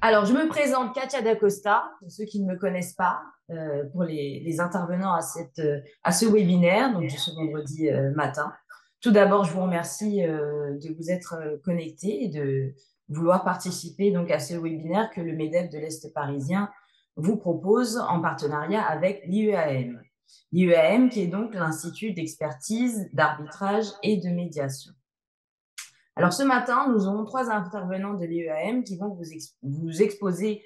Alors, je me présente Katia D'Acosta, pour ceux qui ne me connaissent pas, pour les intervenants à ce webinaire, donc de ce vendredi matin. Tout d'abord, je vous remercie de vous être connectés et de vouloir participer donc, à ce webinaire que le MEDEF de l'Est parisien vous propose en partenariat avec l'IEAM. L'IEAM qui est donc l'Institut d'expertise, d'arbitrage et de médiation. Alors ce matin, nous aurons trois intervenants de l'IEAM qui vont vous exposer,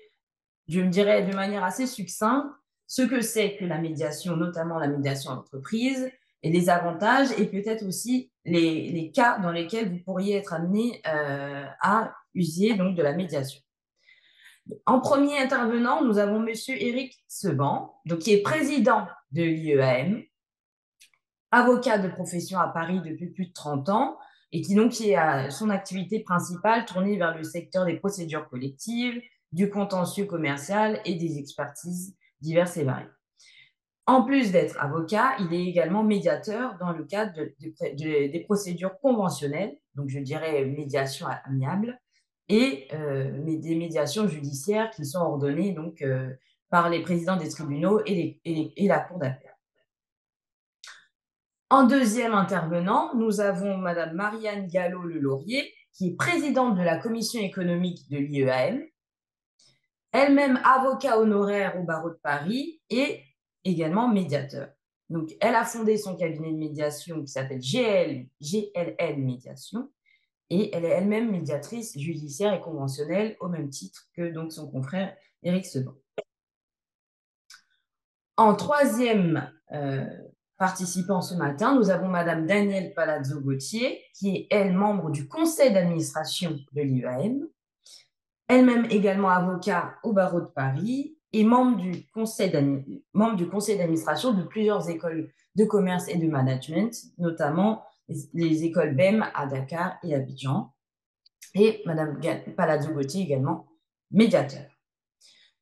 je me dirais de manière assez succincte, ce que c'est que la médiation, notamment la médiation en entreprise, et les avantages et peut-être aussi les cas dans lesquels vous pourriez être amené à user donc de la médiation. En premier intervenant, nous avons Monsieur Éric Seban, donc, qui est président de l'IEAM, avocat de profession à Paris depuis plus de 30 ans et qui a son activité principale tournée vers le secteur des procédures collectives, du contentieux commercial et des expertises diverses et variées. En plus d'être avocat, il est également médiateur dans le cadre des procédures conventionnelles, donc je dirais médiation amiable, et des médiations judiciaires qui sont ordonnées donc, par les présidents des tribunaux et la Cour d'appel. En deuxième intervenant, nous avons Madame Marianne Gallo-Le-Laurier, qui est présidente de la commission économique de l'IEAM, elle-même avocat honoraire au barreau de Paris et également médiateur. Donc, elle a fondé son cabinet de médiation qui s'appelle GLL Médiation et elle est elle-même médiatrice judiciaire et conventionnelle au même titre que donc, son confrère Éric Seban. En troisième participant ce matin, nous avons Madame Danielle Palazzo-Gauthier, qui est, elle, membre du conseil d'administration de l'IEAM, elle-même également avocat au barreau de Paris et membre du conseil d'administration de plusieurs écoles de commerce et de management, notamment les écoles BEM à Dakar et à Abidjan. Et Madame Palazzo-Gauthier également médiateur.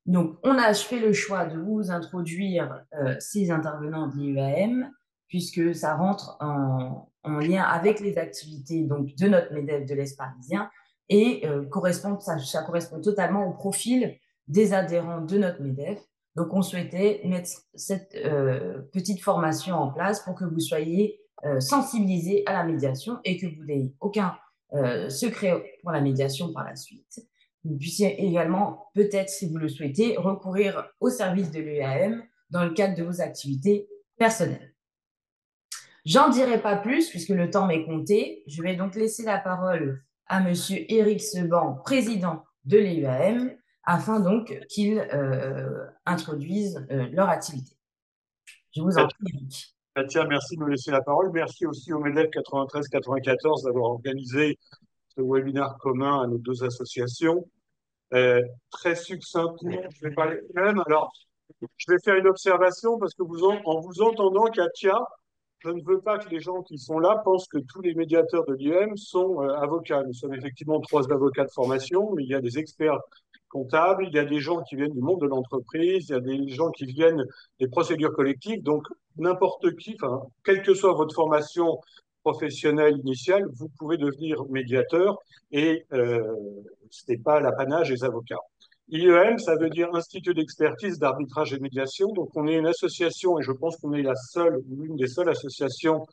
Donc, on a fait le choix de vous introduire ces intervenants de l'IEAM, puisque ça rentre en lien avec les activités donc, de notre MEDEF de l'Est parisien et ça correspond totalement au profil des adhérents de notre MEDEF. Donc, on souhaitait mettre cette petite formation en place pour que vous soyez sensibilisés à la médiation et que vous n'ayez aucun secret pour la médiation par la suite. Vous puissiez également, peut-être si vous le souhaitez, recourir au service de l'IEAM dans le cadre de vos activités personnelles. J'en dirai pas plus puisque le temps m'est compté. Je vais donc laisser la parole à Monsieur Éric Seban, président de l'IEAM, afin donc qu'ils introduisent leur activité. Je vous en prie, Éric. Katia, merci de me laisser la parole. Merci aussi au MEDEF 93-94 d'avoir organisé ce webinaire commun à nos deux associations. Très succinctement, je vais parler même. Alors, je vais faire une observation parce que en vous entendant, Katia, je ne veux pas que les gens qui sont là pensent que tous les médiateurs de l'IEM sont avocats. Nous sommes effectivement trois avocats de formation, mais il y a des experts comptables, il y a des gens qui viennent du monde de l'entreprise, il y a des gens qui viennent des procédures collectives. Donc, n'importe qui, enfin, quelle que soit votre formation professionnelle initiale, vous pouvez devenir médiateur et ce n'est pas l'apanage des avocats. IEM, ça veut dire Institut d'expertise, d'arbitrage et médiation. Donc, on est une association, et je pense qu'on est la seule, ou l'une des seules associations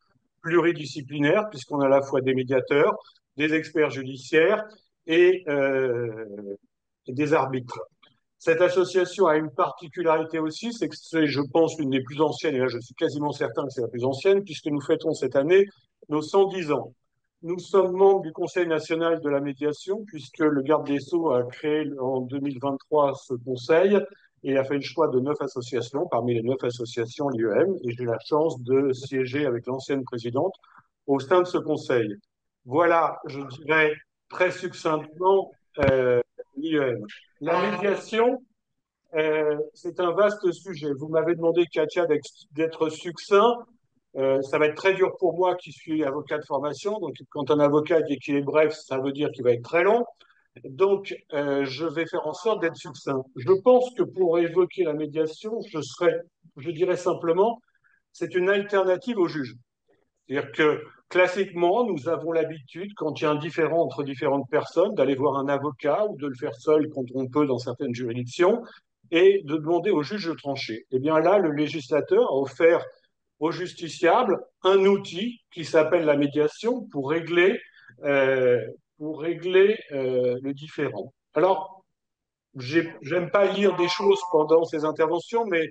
pluridisciplinaires, puisqu'on a à la fois des médiateurs, des experts judiciaires et des arbitres. Cette association a une particularité aussi, c'est que c'est, je pense, l'une des plus anciennes, et là je suis quasiment certain que c'est la plus ancienne, puisque nous fêtons cette année nos 110 ans. Nous sommes membres du Conseil national de la médiation, puisque le garde des Sceaux a créé en 2023 ce conseil et a fait le choix de 9 associations, parmi les 9 associations l'IEM, et j'ai la chance de siéger avec l'ancienne présidente au sein de ce conseil. Voilà, je dirais très succinctement l'IEM. La médiation, c'est un vaste sujet. Vous m'avez demandé, Katia, d'être succinct. Ça va être très dur pour moi qui suis avocat de formation. Donc, quand un avocat dit qu'il est bref, ça veut dire qu'il va être très long. Donc, je vais faire en sorte d'être succinct. Je pense que pour évoquer la médiation, je dirais simplement, c'est une alternative au juge. C'est-à-dire que Classiquement, nous avons l'habitude, quand il y a un différend entre différentes personnes, d'aller voir un avocat ou de le faire seul quand on peut dans certaines juridictions et de demander au juge de trancher. Eh bien là, le législateur a offert aux justiciables un outil qui s'appelle la médiation euh, pour régler le différend. Alors, j'aime pas lire des choses pendant ces interventions, mais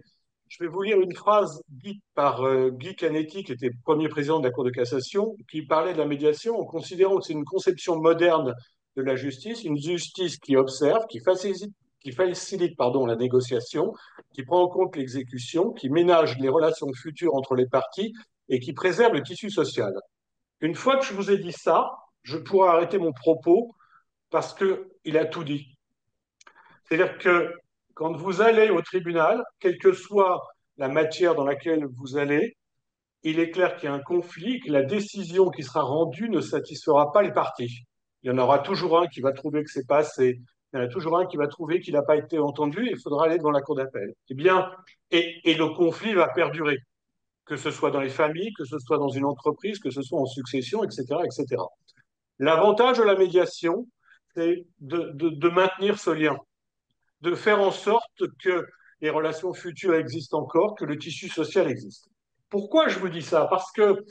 je vais vous lire une phrase dite par Guy Canetti, qui était premier président de la Cour de cassation, qui parlait de la médiation en considérant que c'est une conception moderne de la justice, une justice qui observe, qui facilite la négociation, qui prend en compte l'exécution, qui ménage les relations futures entre les parties et qui préserve le tissu social. Une fois que je vous ai dit ça, je pourrais arrêter mon propos parce qu'il a tout dit. C'est-à-dire que quand vous allez au tribunal, quelle que soit la matière dans laquelle vous allez, il est clair qu'il y a un conflit, que la décision qui sera rendue ne satisfera pas les parties. Il y en aura toujours un qui va trouver que c'est pas assez. Il y en a toujours un qui va trouver qu'il n'a pas été entendu et il faudra aller devant la cour d'appel. Eh bien, et le conflit va perdurer, que ce soit dans les familles, que ce soit dans une entreprise, que ce soit en succession, etc., etc. L'avantage de la médiation, c'est de maintenir ce lien, de faire en sorte que les relations futures existent encore, que le tissu social existe. Pourquoi je vous dis ça? Parce que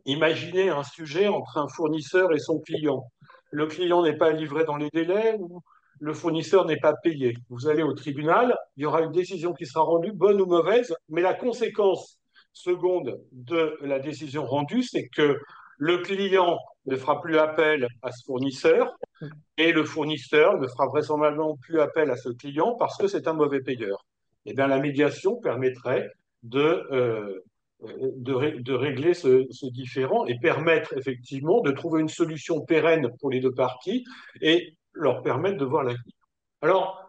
imaginez un sujet entre un fournisseur et son client. Le client n'est pas livré dans les délais ou le fournisseur n'est pas payé. Vous allez au tribunal, il y aura une décision qui sera rendue, bonne ou mauvaise, mais la conséquence seconde de la décision rendue, c'est que le client ne fera plus appel à ce fournisseur et le fournisseur ne fera vraisemblablement plus appel à ce client parce que c'est un mauvais payeur. Eh bien, la médiation permettrait de régler ce différend et permettre effectivement de trouver une solution pérenne pour les deux parties et leur permettre de voir l'avenir. Alors,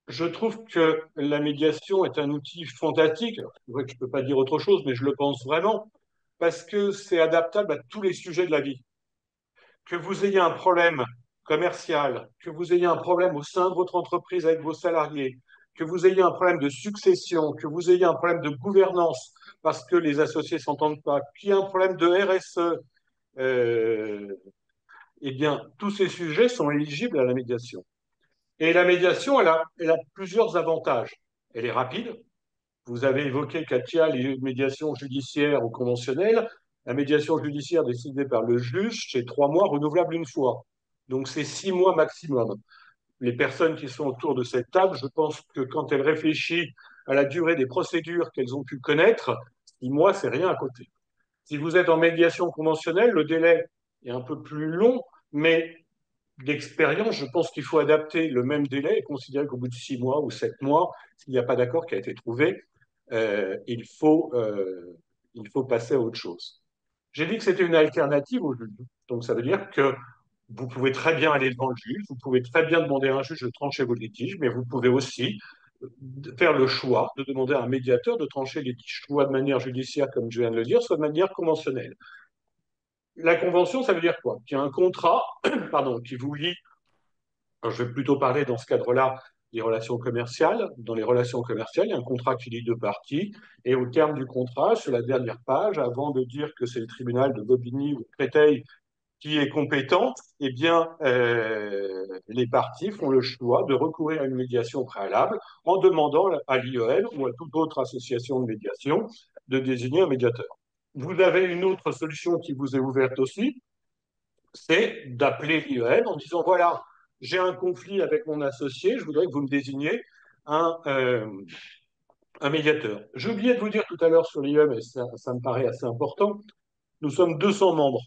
je trouve que la médiation est un outil fantastique. C'est vrai que je ne peux pas dire autre chose, mais je le pense vraiment, parce que c'est adaptable à tous les sujets de la vie. Que vous ayez un problème commercial, que vous ayez un problème au sein de votre entreprise avec vos salariés, que vous ayez un problème de succession, que vous ayez un problème de gouvernance parce que les associés ne s'entendent pas, qu'il y ait un problème de RSE, eh bien, tous ces sujets sont éligibles à la médiation. Et la médiation, elle a plusieurs avantages. Elle est rapide. Vous avez évoqué, Katia, les médiations judiciaires ou conventionnelles. La médiation judiciaire décidée par le juge, c'est 3 mois, renouvelable une fois. Donc, c'est 6 mois maximum. Les personnes qui sont autour de cette table, je pense que quand elles réfléchissent à la durée des procédures qu'elles ont pu connaître, 6 mois, c'est rien à côté. Si vous êtes en médiation conventionnelle, le délai est un peu plus long, mais d'expérience, je pense qu'il faut adapter le même délai et considérer qu'au bout de 6 mois ou 7 mois, s'il n'y a pas d'accord qui a été trouvé, euh, il faut, euh, il faut passer à autre chose. J'ai dit que c'était une alternative au juge. Donc, ça veut dire que vous pouvez très bien aller devant le juge, vous pouvez très bien demander à un juge de trancher vos litiges, mais vous pouvez aussi faire le choix de demander à un médiateur de trancher les litiges, soit de manière judiciaire, comme je viens de le dire, soit de manière conventionnelle. La convention, ça veut dire quoi? Qu'il y a un contrat pardon, qui vous lie. Alors, je vais plutôt parler dans ce cadre-là des relations commerciales. Dans les relations commerciales, il y a un contrat qui lie deux parties. Et au terme du contrat, sur la dernière page, avant de dire que c'est le tribunal de Bobigny ou de Créteil qui est compétent, eh bien, les parties font le choix de recourir à une médiation préalable en demandant à l'IEM ou à toute autre association de médiation de désigner un médiateur. Vous avez une autre solution qui vous est ouverte aussi, c'est d'appeler l'IEM en disant, voilà, j'ai un conflit avec mon associé, je voudrais que vous me désigniez un, euh, un médiateur. J'ai oublié de vous dire tout à l'heure sur l'IEM, et ça me paraît assez important, nous sommes 200 membres.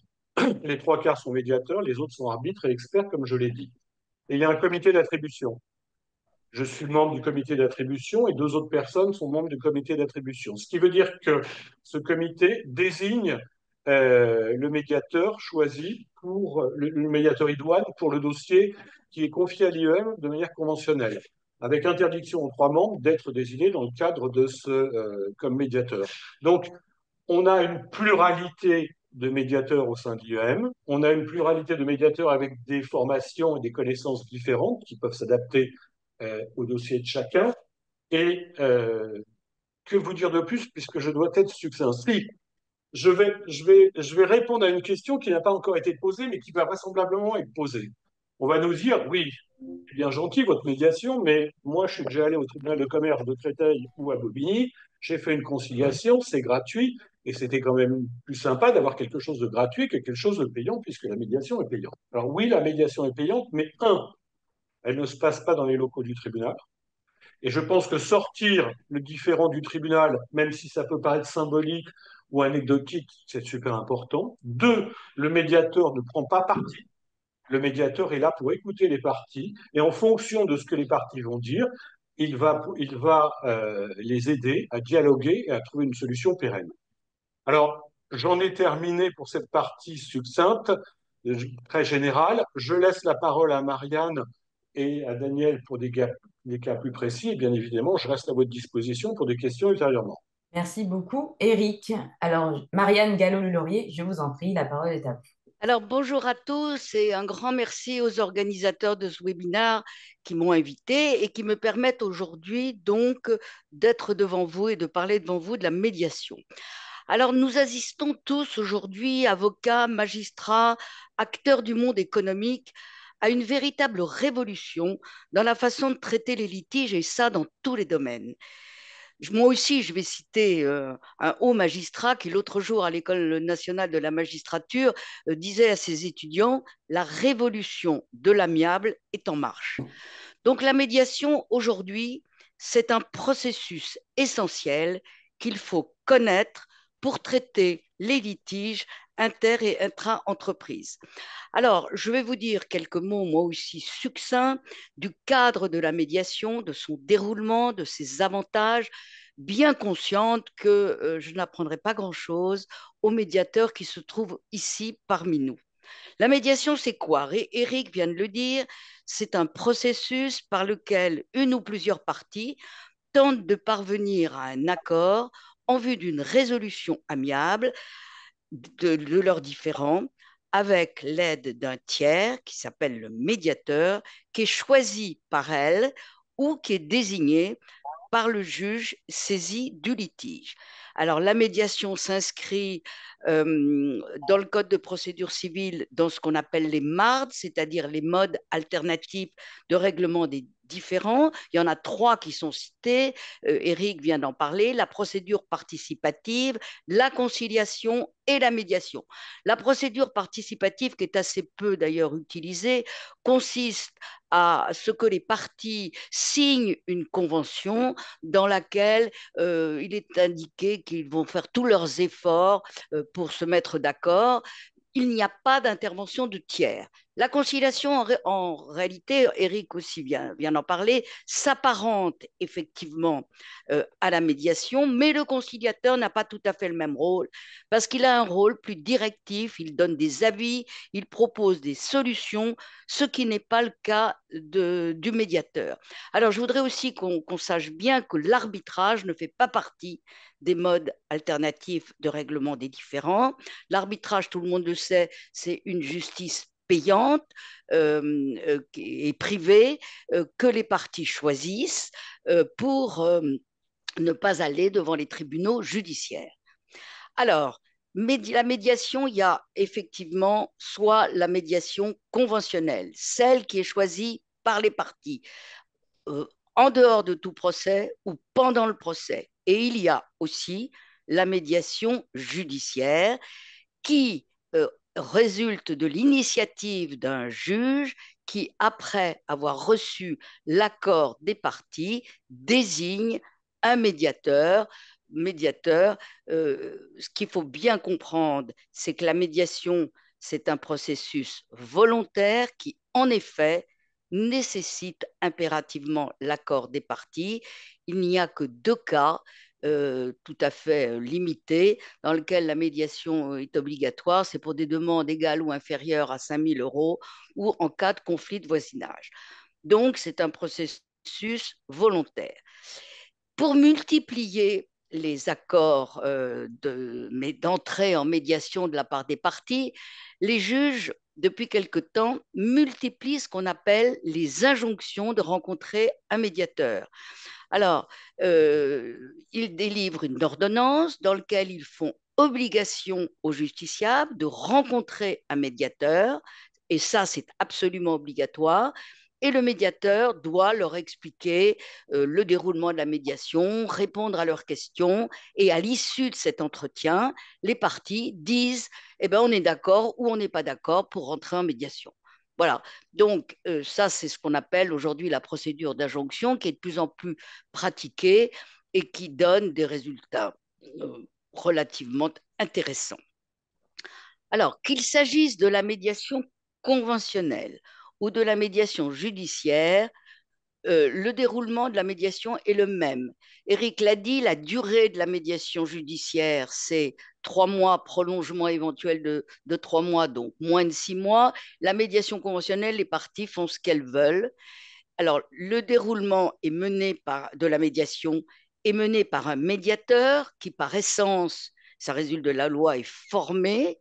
Les trois quarts sont médiateurs, les autres sont arbitres et experts, comme je l'ai dit. Et il y a un comité d'attribution. Je suis membre du comité d'attribution et deux autres personnes sont membres du comité d'attribution. Ce qui veut dire que ce comité désigne le médiateur choisi pour le médiateur idoine pour le dossier qui est confié à l'IEM de manière conventionnelle, avec interdiction aux trois membres d'être désignés dans le cadre de comme médiateur. Donc, on a une pluralité de médiateurs au sein de l'IEM, on a une pluralité de médiateurs avec des formations et des connaissances différentes qui peuvent s'adapter au dossier de chacun. Et que vous dire de plus, puisque je dois être succinct? Si je vais répondre à une question qui n'a pas encore été posée, mais qui va vraisemblablement être posée. On va nous dire, oui, c'est bien gentil votre médiation, mais moi, je suis déjà allé au tribunal de commerce de Créteil ou à Bobigny, j'ai fait une conciliation, c'est gratuit, et c'était quand même plus sympa d'avoir quelque chose de gratuit que quelque chose de payant, puisque la médiation est payante. Alors oui, la médiation est payante, mais elle ne se passe pas dans les locaux du tribunal. Et je pense que sortir le différend du tribunal, même si ça peut paraître symbolique ou anecdotique, c'est super important. Deux, le médiateur ne prend pas parti. Le médiateur est là pour écouter les parties et en fonction de ce que les parties vont dire, il va les aider à dialoguer et à trouver une solution pérenne. Alors, j'en ai terminé pour cette partie succincte, très générale. Je laisse la parole à Marianne et à Daniel pour des cas plus précis. Et bien évidemment, je reste à votre disposition pour des questions ultérieurement. Merci beaucoup, Eric. Alors, Marianne Gallo-Laurier, je vous en prie, la parole est à vous. Alors, bonjour à tous et un grand merci aux organisateurs de ce webinaire qui m'ont invité et qui me permettent aujourd'hui donc d'être devant vous et de parler devant vous de la médiation. Alors, nous assistons tous aujourd'hui, avocats, magistrats, acteurs du monde économique, à une véritable révolution dans la façon de traiter les litiges et ça dans tous les domaines. Moi aussi, je vais citer un haut magistrat qui, l'autre jour, à l'École nationale de la magistrature, disait à ses étudiants, la révolution de l'amiable est en marche. Donc, la médiation, aujourd'hui, c'est un processus essentiel qu'il faut connaître pour traiter les litiges inter- et intra-entreprises. Alors, je vais vous dire quelques mots, moi aussi succincts, du cadre de la médiation, de son déroulement, de ses avantages, bien consciente que je n'apprendrai pas grand-chose aux médiateurs qui se trouvent ici parmi nous. La médiation, c'est quoi? Eric vient de le dire, c'est un processus par lequel une ou plusieurs parties tentent de parvenir à un accord en vue d'une résolution amiable de leurs différends avec l'aide d'un tiers qui s'appelle le médiateur, qui est choisi par elle ou qui est désigné par le juge saisi du litige. Alors, la médiation s'inscrit dans le Code de procédure civile dans ce qu'on appelle les MARD, c'est-à-dire les modes alternatifs de règlement des différends. Il y en a trois qui sont cités. Eric vient d'en parler. La procédure participative, la conciliation et la médiation. La procédure participative, qui est assez peu d'ailleurs utilisée, consiste à ce que les parties signent une convention dans laquelle il est indiqué qu'ils vont faire tous leurs efforts pour se mettre d'accord. Il n'y a pas d'intervention de tiers. La conciliation, en réalité, Eric aussi vient d'en parler, s'apparente effectivement à la médiation, mais le conciliateur n'a pas tout à fait le même rôle parce qu'il a un rôle plus directif, il donne des avis, il propose des solutions, ce qui n'est pas le cas du médiateur. Alors, je voudrais aussi qu'on sache bien que l'arbitrage ne fait pas partie des modes alternatifs de règlement des différends. L'arbitrage, tout le monde le sait, c'est une justice payante et privée que les parties choisissent pour ne pas aller devant les tribunaux judiciaires. Alors, la médiation, il y a effectivement soit la médiation conventionnelle, celle qui est choisie par les parties, euh, en dehors de tout procès ou pendant le procès. Et il y a aussi la médiation judiciaire qui résulte de l'initiative d'un juge qui, après avoir reçu l'accord des parties, désigne un médiateur. Ce qu'il faut bien comprendre, c'est que la médiation, c'est un processus volontaire qui, en effet, nécessite impérativement l'accord des parties. Il n'y a que deux cas tout à fait limités dans lequel la médiation est obligatoire. C'est pour des demandes égales ou inférieures à 5 000 euros ou en cas de conflit de voisinage. Donc, c'est un processus volontaire. Pour multiplier les accords d'entrée en médiation de la part des parties, les juges, depuis quelque temps, multiplient ce qu'on appelle les injonctions de rencontrer un médiateur. Alors, ils délivrent une ordonnance dans laquelle ils font obligation aux justiciables de rencontrer un médiateur, et ça, c'est absolument obligatoire. Et le médiateur doit leur expliquer le déroulement de la médiation, répondre à leurs questions. Et à l'issue de cet entretien, les parties disent, eh ben, on est d'accord ou on n'est pas d'accord pour rentrer en médiation. Voilà. Donc, ça, c'est ce qu'on appelle aujourd'hui la procédure d'injonction, qui est de plus en plus pratiquée et qui donne des résultats relativement intéressants. Alors, qu'il s'agisse de la médiation conventionnelle ou de la médiation judiciaire, le déroulement de la médiation est le même. Éric l'a dit, la durée de la médiation judiciaire, c'est 3 mois, prolongement éventuel de 3 mois, donc moins de 6 mois. La médiation conventionnelle, les parties font ce qu'elles veulent. Alors, le déroulement de la médiation est mené par un médiateur qui, par essence, ça résulte de la loi, est formé,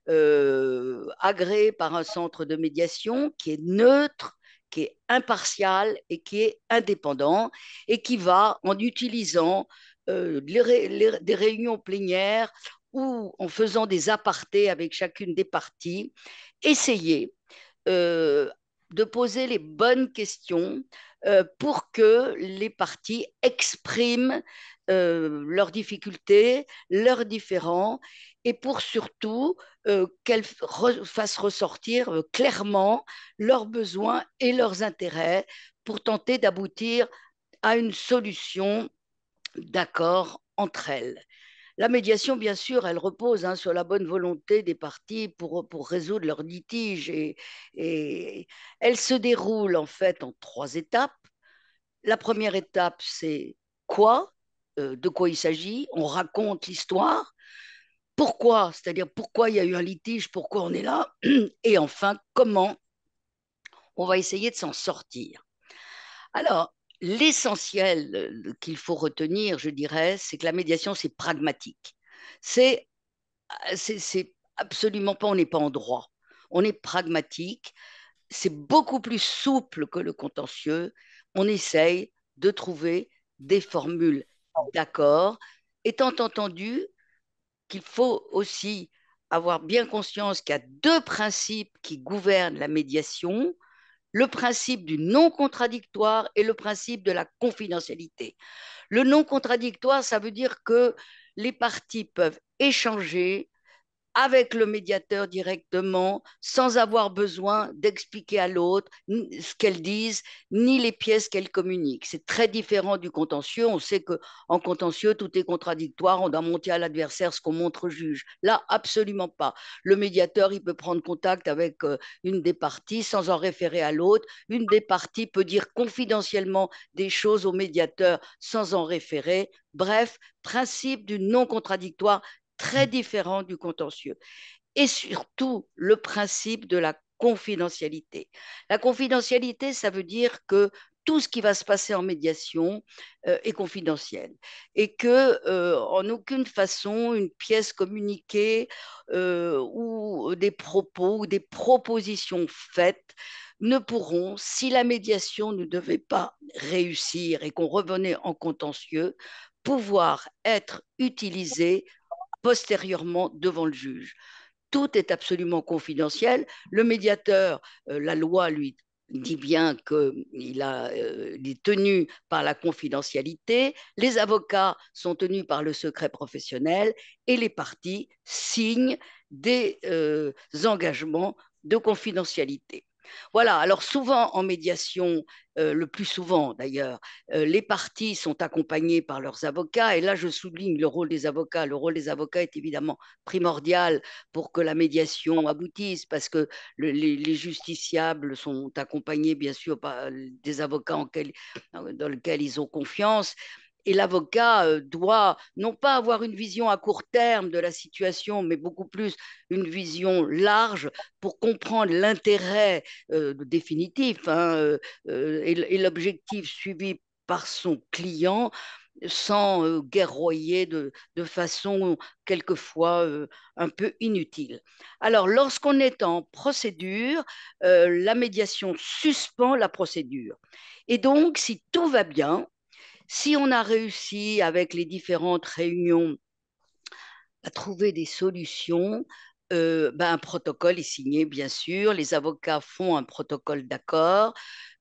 agréé par un centre de médiation qui est neutre, qui est impartial et qui est indépendant et qui va, en utilisant des réunions plénières ou en faisant des apartés avec chacune des parties, essayer euh, de poser les bonnes questions pour que les parties expriment leurs difficultés, leurs différends, et pour surtout qu'elles fassent ressortir clairement leurs besoins et leurs intérêts pour tenter d'aboutir à une solution d'accord entre elles. La médiation, bien sûr, elle repose sur la bonne volonté des parties pour résoudre leurs litiges et elle se déroule en fait en 3 étapes. La première étape, c'est quoi, de quoi il s'agit, on raconte l'histoire, pourquoi, c'est-à-dire pourquoi il y a eu un litige, pourquoi on est là, et enfin, comment on va essayer de s'en sortir. Alors, l'essentiel qu'il faut retenir, je dirais, c'est que la médiation, c'est pragmatique. C'est c'est absolument pas, on n'est pas en droit. On est pragmatique, c'est beaucoup plus souple que le contentieux. On essaye de trouver des formules d'accord, étant entendu qu'il faut aussi avoir bien conscience qu'il y a 2 principes qui gouvernent la médiation, le principe du non contradictoire et le principe de la confidentialité. Le non contradictoire, ça veut dire que les parties peuvent échanger avec le médiateur directement, sans avoir besoin d'expliquer à l'autre ce qu'elles disent, ni les pièces qu'elles communiquent. C'est très différent du contentieux. On sait qu'en contentieux, tout est contradictoire. On doit monter à l'adversaire ce qu'on montre au juge. Là, absolument pas. Le médiateur, il peut prendre contact avec une des parties sans en référer à l'autre. Une des parties peut dire confidentiellement des choses au médiateur sans en référer. Bref, principe du non contradictoire très différent du contentieux. Et surtout, le principe de la confidentialité. La confidentialité, ça veut dire que tout ce qui va se passer en médiation est confidentiel et que en aucune façon une pièce communiquée ou des propos ou des propositions faites ne pourront, si la médiation ne devait pas réussir et qu'on revenait en contentieux, pouvoir être utilisées postérieurement devant le juge. Tout est absolument confidentiel. Le médiateur, la loi lui dit bien qu'il est tenu par la confidentialité, les avocats sont tenus par le secret professionnel et les parties signent des engagements de confidentialité. Voilà, alors souvent en médiation, le plus souvent d'ailleurs, les parties sont accompagnées par leurs avocats et là je souligne le rôle des avocats. Le rôle des avocats est évidemment primordial pour que la médiation aboutisse parce que les justiciables sont accompagnés bien sûr par des avocats dans lesquels ils ont confiance et l'avocat doit non pas avoir une vision à court terme de la situation, mais beaucoup plus une vision large pour comprendre l'intérêt définitif et l'objectif suivi par son client sans guerroyer de façon quelquefois un peu inutile. Alors, lorsqu'on est en procédure, la médiation suspend la procédure. Et donc, si tout va bien, si on a réussi avec les différentes réunions à trouver des solutions. Un protocole est signé, bien sûr. Les avocats font un protocole d'accord.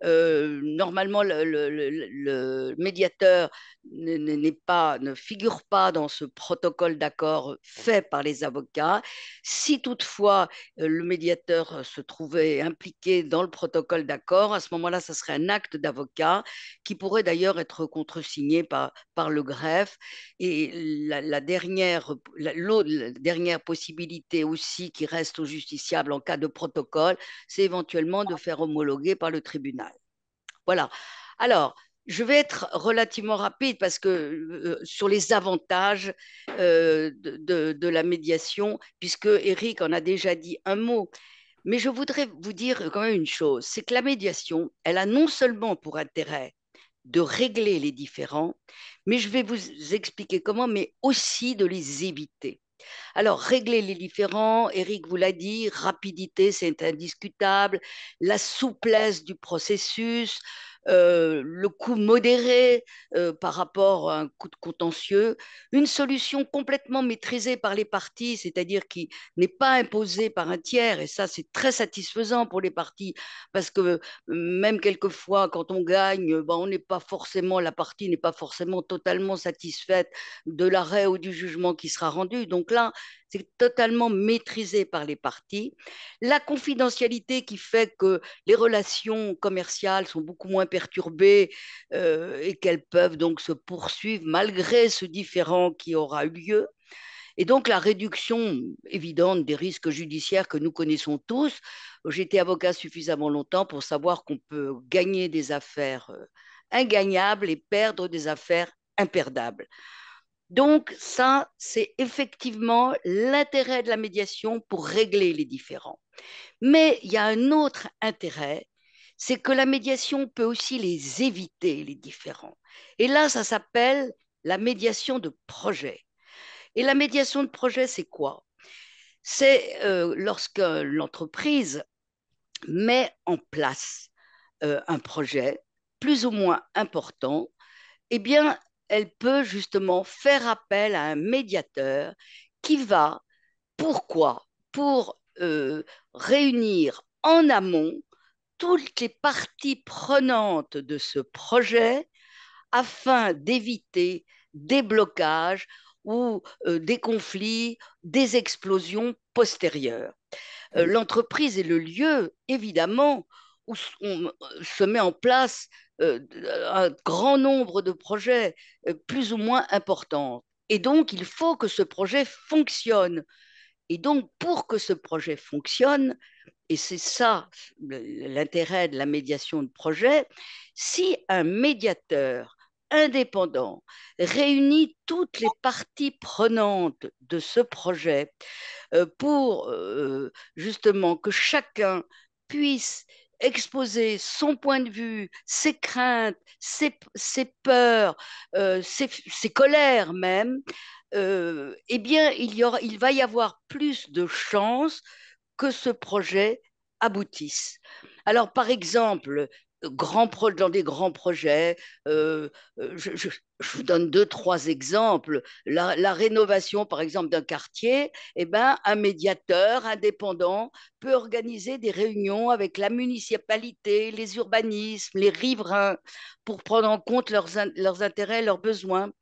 Normalement, le médiateur ne figure pas dans ce protocole d'accord fait par les avocats. Si toutefois le médiateur se trouvait impliqué dans le protocole d'accord, à ce moment-là, ça serait un acte d'avocat qui pourrait d'ailleurs être contresigné par le greffe. Et la dernière possibilité aussi qui reste au justiciable en cas de protocole, c'est éventuellement de faire homologuer par le tribunal. Voilà. Alors, je vais être relativement rapide parce que sur les avantages de la médiation, puisque Eric en a déjà dit un mot. Mais je voudrais vous dire quand même une chose, c'est que la médiation, elle a non seulement pour intérêt de régler les différends, mais je vais vous expliquer comment, mais aussi de les éviter. Alors, régler les différends, Eric vous l'a dit, rapidité, c'est indiscutable, la souplesse du processus, le coût modéré par rapport à un coût de contentieux, une solution complètement maîtrisée par les parties, c'est-à-dire qui n'est pas imposée par un tiers, et ça c'est très satisfaisant pour les parties, parce que même quelquefois quand on gagne, on n'est pas forcément, la partie n'est pas forcément totalement satisfaite de l'arrêt ou du jugement qui sera rendu. Donc là, c'est totalement maîtrisé par les parties. La confidentialité qui fait que les relations commerciales sont beaucoup moins perturbées et qu'elles peuvent donc se poursuivre malgré ce différend qui aura eu lieu. Et donc la réduction évidente des risques judiciaires que nous connaissons tous. J'ai été avocat suffisamment longtemps pour savoir qu'on peut gagner des affaires ingagnables et perdre des affaires imperdables. Donc, ça, c'est effectivement l'intérêt de la médiation pour régler les différends. Mais il y a un autre intérêt, c'est que la médiation peut aussi les éviter, les différends. Et là, ça s'appelle la médiation de projet. Et la médiation de projet, c'est quoi? C'est lorsque l'entreprise met en place un projet plus ou moins important, eh bien, elle peut justement faire appel à un médiateur qui va, pourquoi? Pour réunir en amont toutes les parties prenantes de ce projet afin d'éviter des blocages ou des conflits, des explosions postérieures. L'entreprise est le lieu, évidemment, où on se met en place un grand nombre de projets plus ou moins importants. Et donc, il faut que ce projet fonctionne. Et donc, pour que ce projet fonctionne, et c'est ça l'intérêt de la médiation de projet, si un médiateur indépendant réunit toutes les parties prenantes de ce projet pour justement que chacun puisse exposer son point de vue, ses craintes, ses peurs, ses colères même, eh bien, il va y avoir plus de chances que ce projet aboutisse. Alors, par exemple, dans des grands projets, je vous donne deux, trois exemples. La rénovation, par exemple, d'un quartier, eh ben, un médiateur indépendant peut organiser des réunions avec la municipalité, les urbanismes, les riverains, pour prendre en compte leurs intérêts, leurs besoins.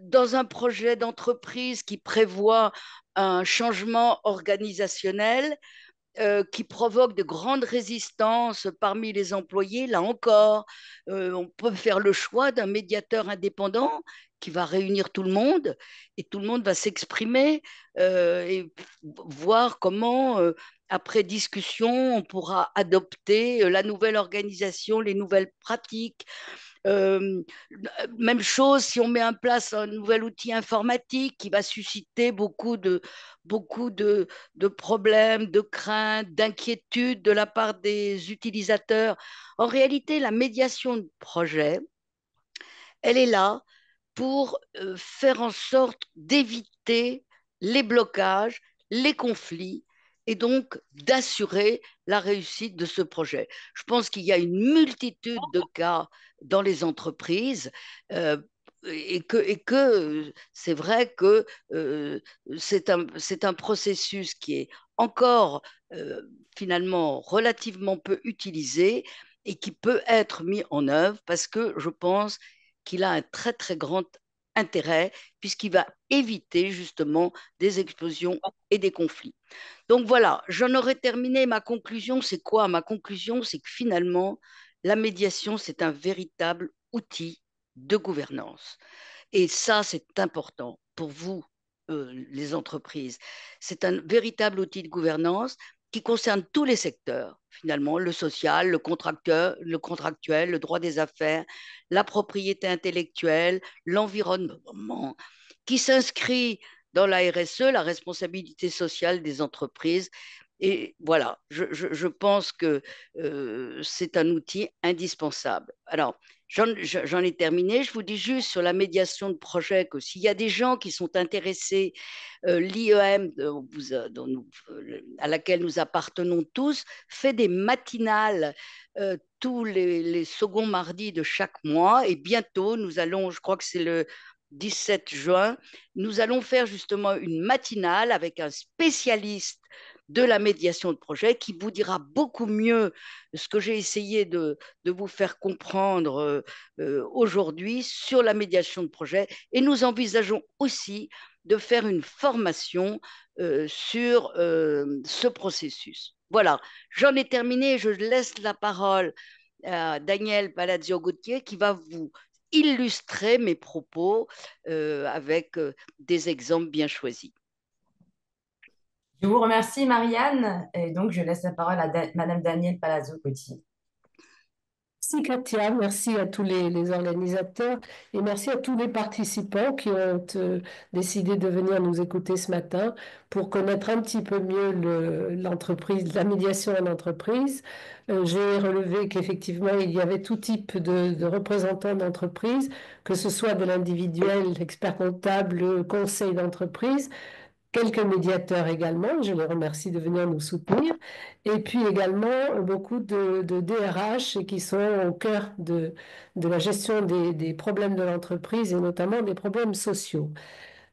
Dans un projet d'entreprise qui prévoit un changement organisationnel, qui provoque de grandes résistances parmi les employés, là encore, on peut faire le choix d'un médiateur indépendant qui va réunir tout le monde et tout le monde va s'exprimer et voir comment, après discussion, on pourra adopter la nouvelle organisation, les nouvelles pratiques. Euh, Même chose si on met en place un nouvel outil informatique qui va susciter beaucoup de problèmes, de craintes, d'inquiétudes de la part des utilisateurs. En réalité, la médiation de projet, elle est là pour faire en sorte d'éviter les blocages, les conflits et donc d'assurer la réussite de ce projet. Je pense qu'il y a une multitude de cas dans les entreprises. c'est vrai que c'est un processus qui est encore euh, finalement relativement peu utilisé et qui peut être mis en œuvre parce que je pense qu'il a un très très grand intérêt puisqu'il va éviter justement des explosions et des conflits. Donc voilà, j'en aurais terminé. Ma conclusion, c'est quoi? Ma conclusion, c'est que finalement, la médiation, c'est un véritable outil de gouvernance. Et ça, c'est important pour vous, les entreprises. C'est un véritable outil de gouvernance qui concerne tous les secteurs, finalement, le social, le contractuel, le droit des affaires, la propriété intellectuelle, l'environnement, qui s'inscrit dans la RSE, la responsabilité sociale des entreprises. Et voilà, je pense que c'est un outil indispensable. Alors, j'en ai terminé. Je vous dis juste sur la médiation de projet que s'il y a des gens qui sont intéressés, l'IEM à laquelle nous appartenons tous fait des matinales tous les seconds mardis de chaque mois. Et bientôt, nous allons, je crois que c'est le 17 juin, nous allons faire justement une matinale avec un spécialiste de la médiation de projet qui vous dira beaucoup mieux ce que j'ai essayé de vous faire comprendre aujourd'hui sur la médiation de projet. Et nous envisageons aussi de faire une formation sur ce processus. Voilà, j'en ai terminé. Je laisse la parole à Daniel Palazzo-Gauthier qui va vous illustrer mes propos avec des exemples bien choisis. Je vous remercie, Marianne. Et donc, je laisse la parole à Madame Danielle Palazzo-Coty. Merci Katia, merci à tous les organisateurs et merci à tous les participants qui ont décidé de venir nous écouter ce matin pour connaître un petit peu mieux l'entreprise, la médiation en entreprise. J'ai relevé qu'effectivement, il y avait tout type de représentants d'entreprise, que ce soit de l'individuel, l'expert comptable, le conseil d'entreprise, quelques médiateurs également, je les remercie de venir nous soutenir, et puis également beaucoup de DRH qui sont au cœur de la gestion des problèmes de l'entreprise et notamment des problèmes sociaux.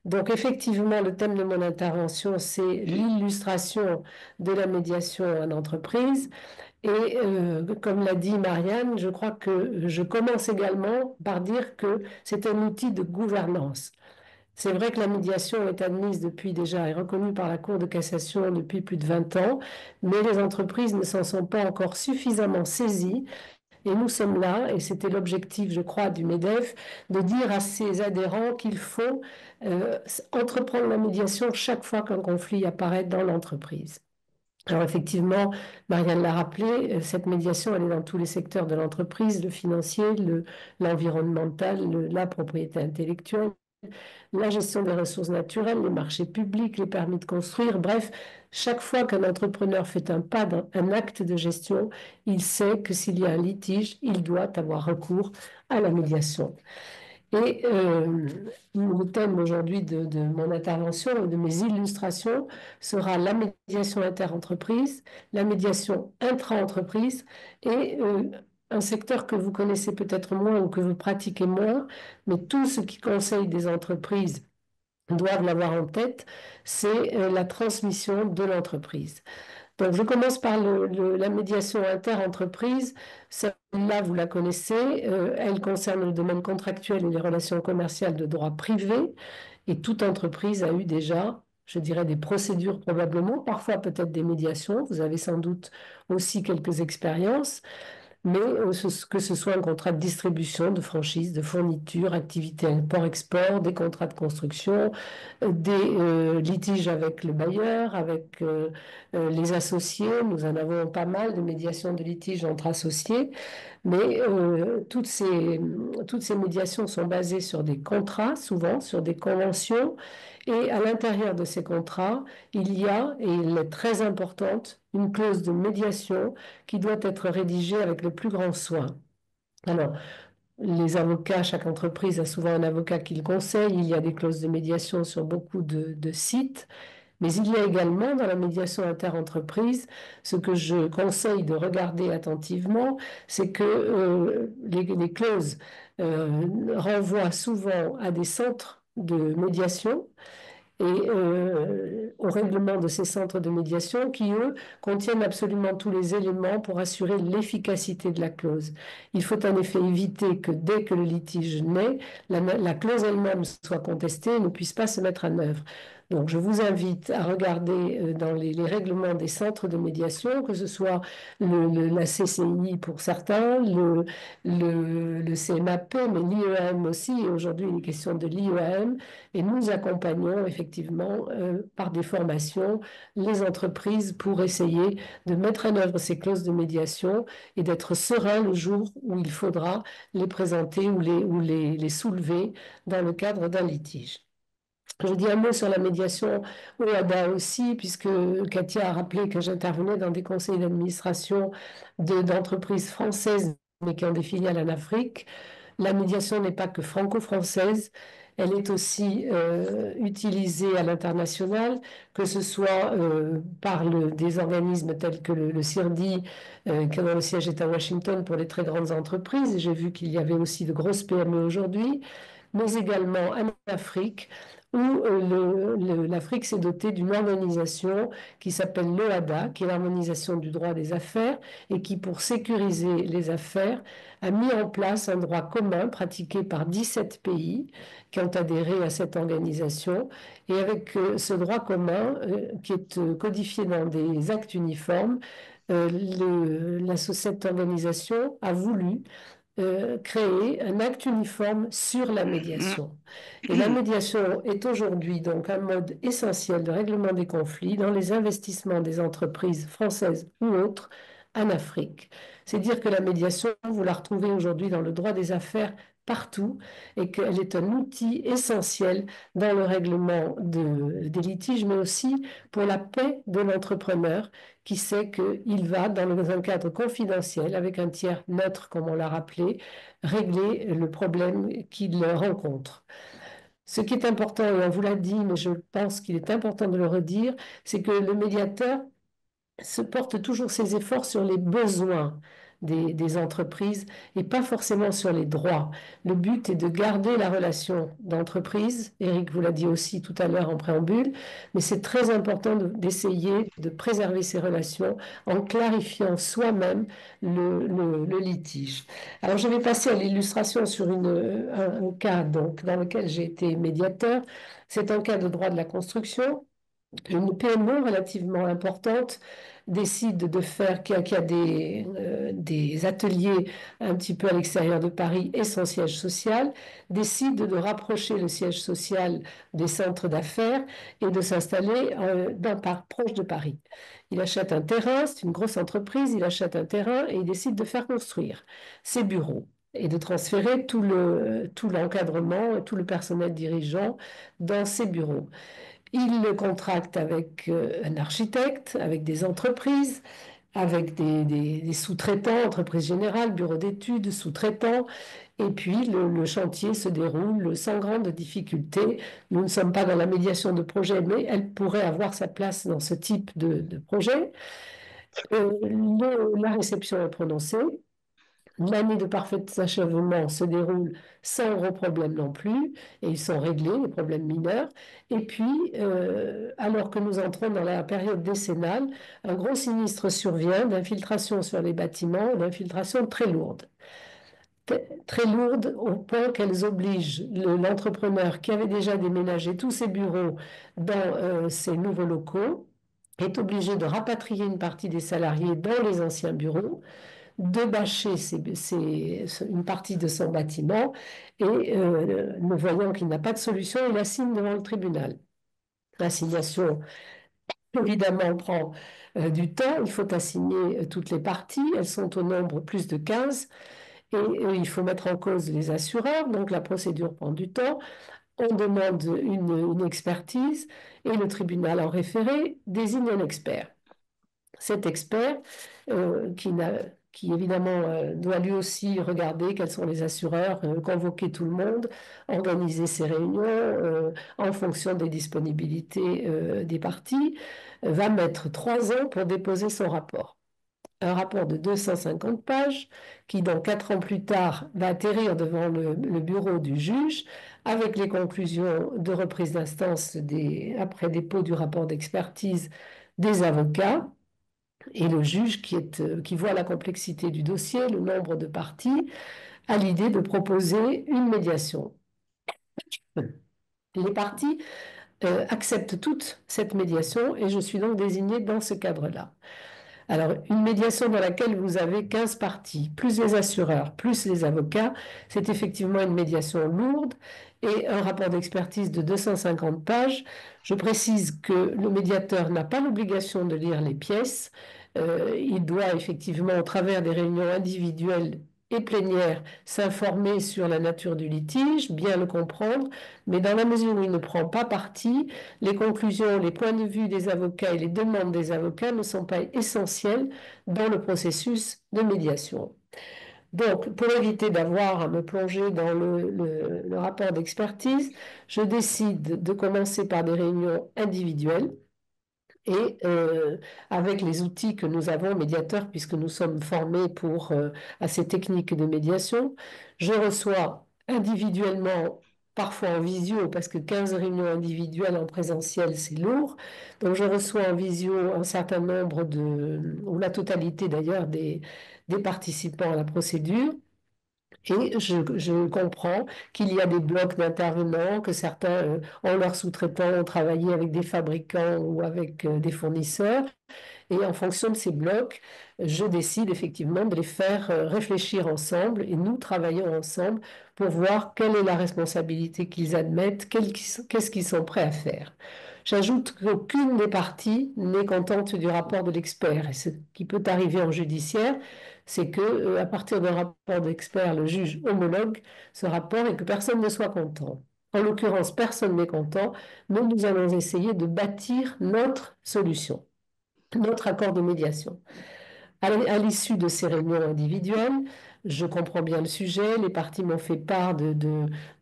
Donc effectivement, le thème de mon intervention, c'est l'illustration de la médiation en entreprise. Et comme l'a dit Marianne, je crois que je commence également par dire que c'est un outil de gouvernance. C'est vrai que la médiation est admise depuis déjà et reconnue par la Cour de cassation depuis plus de 20 ans, mais les entreprises ne s'en sont pas encore suffisamment saisies. Et nous sommes là, et c'était l'objectif, je crois, du MEDEF, de dire à ses adhérents qu'il faut entreprendre la médiation chaque fois qu'un conflit apparaît dans l'entreprise. Alors effectivement, Marianne l'a rappelé, cette médiation, elle est dans tous les secteurs de l'entreprise, le financier, l'environnemental, la propriété intellectuelle, la gestion des ressources naturelles, les marchés publics, les permis de construire, bref, chaque fois qu'un entrepreneur fait un pas dans un acte de gestion, il sait que s'il y a un litige, il doit avoir recours à la médiation. Et le thème aujourd'hui de mon intervention, de mes illustrations, sera la médiation inter-entreprise, la médiation intra-entreprise et un secteur que vous connaissez peut-être moins ou que vous pratiquez moins, mais tout ce qui conseille des entreprises doivent l'avoir en tête, c'est la transmission de l'entreprise. Donc, je commence par la médiation inter-entreprise. Celle-là, vous la connaissez. Elle concerne le domaine contractuel et les relations commerciales de droit privé. Et toute entreprise a eu déjà, je dirais, des procédures probablement, parfois peut-être des médiations. Vous avez sans doute aussi quelques expériences. Mais que ce soit un contrat de distribution, de franchise, de fourniture, activité import-export, des contrats de construction, des litiges avec le bailleur, avec les associés. Nous en avons pas mal de médiations de litiges entre associés, mais toutes ces médiations sont basées sur des contrats, souvent sur des conventions, et à l'intérieur de ces contrats, il y a, et il est très importante, une clause de médiation qui doit être rédigée avec le plus grand soin. Alors, les avocats, chaque entreprise a souvent un avocat qui le conseille. Il y a des clauses de médiation sur beaucoup de sites. Mais il y a également dans la médiation interentreprise, ce que je conseille de regarder attentivement, c'est que les clauses renvoient souvent à des centres de médiation et au règlement de ces centres de médiation qui, eux, contiennent absolument tous les éléments pour assurer l'efficacité de la clause. Il faut en effet éviter que dès que le litige naît, la clause elle-même soit contestée et ne puisse pas se mettre en œuvre. Donc, je vous invite à regarder dans les règlements des centres de médiation, que ce soit la CCI pour certains, le CMAP, mais l'IEM aussi. Et aujourd'hui, il est question de l'IEM. Et nous accompagnons effectivement par des formations les entreprises pour essayer de mettre en œuvre ces clauses de médiation et d'être serein le jour où il faudra les présenter ou les soulever dans le cadre d'un litige. Je dis un mot sur la médiation OADA aussi, puisque Katia a rappelé que j'intervenais dans des conseils d'administration d'entreprises françaises, mais qui ont des filiales en Afrique. La médiation n'est pas que franco-française, elle est aussi utilisée à l'international, que ce soit par des organismes tels que le CIRDI, dont le siège est à Washington pour les très grandes entreprises. J'ai vu qu'il y avait aussi de grosses PME aujourd'hui, mais également en Afrique, où l'Afrique s'est dotée d'une organisation qui s'appelle l'OADA, qui est l'harmonisation du droit des affaires, et qui, pour sécuriser les affaires, a mis en place un droit commun pratiqué par 17 pays qui ont adhéré à cette organisation. Et avec ce droit commun, qui est codifié dans des actes uniformes, cette organisation a voulu créer un acte uniforme sur la médiation. Et la médiation est aujourd'hui donc un mode essentiel de règlement des conflits dans les investissements des entreprises françaises ou autres en Afrique. C'est dire que la médiation, vous la retrouvez aujourd'hui dans le droit des affaires partout et qu'elle est un outil essentiel dans le règlement des litiges, mais aussi pour la paix de l'entrepreneur qui sait qu'il va, dans un cadre confidentiel, avec un tiers neutre, comme on l'a rappelé, régler le problème qu'il rencontre. Ce qui est important, et on vous l'a dit, mais je pense qu'il est important de le redire, c'est que le médiateur se porte toujours ses efforts sur les besoins des entreprises et pas forcément sur les droits. Le but est de garder la relation d'entreprise. Eric vous l'a dit aussi tout à l'heure en préambule, mais c'est très important d'essayer de préserver ces relations en clarifiant soi-même le litige. Alors je vais passer à l'illustration sur un cas donc, dans lequel j'ai été médiateur. C'est un cas de droit de la construction. Une PME relativement importante décide de faire, qui a des ateliers un petit peu à l'extérieur de Paris et son siège social, décide de rapprocher le siège social des centres d'affaires et de s'installer d'un parc proche de Paris. Il achète un terrain, c'est une grosse entreprise, il achète un terrain et il décide de faire construire ses bureaux et de transférer tout l'encadrement, tout le personnel dirigeant dans ses bureaux. Il le contracte avec un architecte, avec des entreprises, avec des sous-traitants, entreprises générales, bureaux d'études, sous-traitants. Et puis le chantier se déroule sans grande difficulté. Nous ne sommes pas dans la médiation de projet, mais elle pourrait avoir sa place dans ce type de projet. La réception est prononcée. L'année de parfait achèvement se déroule sans gros problème non plus, et ils sont réglés, les problèmes mineurs. Et puis, alors que nous entrons dans la période décennale, un gros sinistre survient d'infiltration sur les bâtiments, d'infiltration très lourde. Très lourde au point qu'elles obligent l'entrepreneur qui avait déjà déménagé tous ses bureaux dans ses nouveaux locaux, est obligé de rapatrier une partie des salariés dans les anciens bureaux, de bâcher une partie de son bâtiment et ne voyant qu'il n'a pas de solution, il assigne devant le tribunal. L'assignation, évidemment, prend du temps. Il faut assigner toutes les parties. Elles sont au nombre plus de 15. Et il faut mettre en cause les assureurs. Donc la procédure prend du temps. On demande une expertise et le tribunal en référé désigne un expert. Cet expert, qui n'a qui évidemment doit lui aussi regarder quels sont les assureurs, convoquer tout le monde, organiser ses réunions en fonction des disponibilités des parties, va mettre 3 ans pour déposer son rapport. Un rapport de 250 pages qui, dans 4 ans plus tard, va atterrir devant le bureau du juge avec les conclusions de reprise d'instance après dépôt du rapport d'expertise des avocats. Et le juge qui voit la complexité du dossier, le nombre de parties, a l'idée de proposer une médiation. Les parties acceptent toute cette médiation et je suis donc désignée dans ce cadre-là. Alors, une médiation dans laquelle vous avez 15 parties, plus les assureurs, plus les avocats, c'est effectivement une médiation lourde et un rapport d'expertise de 250 pages. Je précise que le médiateur n'a pas l'obligation de lire les pièces. Il doit effectivement, au travers des réunions individuelles et plénières, s'informer sur la nature du litige, bien le comprendre, mais dans la mesure où il ne prend pas parti, les conclusions, les points de vue des avocats et les demandes des avocats ne sont pas essentiels dans le processus de médiation. Donc, pour éviter d'avoir à me plonger dans le rapport d'expertise, je décide de commencer par des réunions individuelles et avec les outils que nous avons, médiateurs, puisque nous sommes formés à ces techniques de médiation, je reçois individuellement, parfois en visio, parce que 15 réunions individuelles en présentiel, c'est lourd. Donc je reçois en visio un certain nombre ou la totalité d'ailleurs des participants à la procédure. Et je comprends qu'il y a des blocs d'intervenants, que certains ont leurs sous-traitants, ont travaillé avec des fabricants ou avec des fournisseurs. Et en fonction de ces blocs, je décide effectivement de les faire réfléchir ensemble et nous travaillons ensemble pour voir quelle est la responsabilité qu'ils admettent, qu'est-ce qu'ils sont prêts à faire. J'ajoute qu'aucune des parties n'est contente du rapport de l'expert. Et ce qui peut arriver en judiciaire, c'est que à partir d'un rapport d'expert, le juge homologue ce rapport et que personne ne soit content. En l'occurrence, personne n'est content, mais nous allons essayer de bâtir notre solution, notre accord de médiation. À l'issue de ces réunions individuelles, je comprends bien le sujet, les parties m'ont fait part du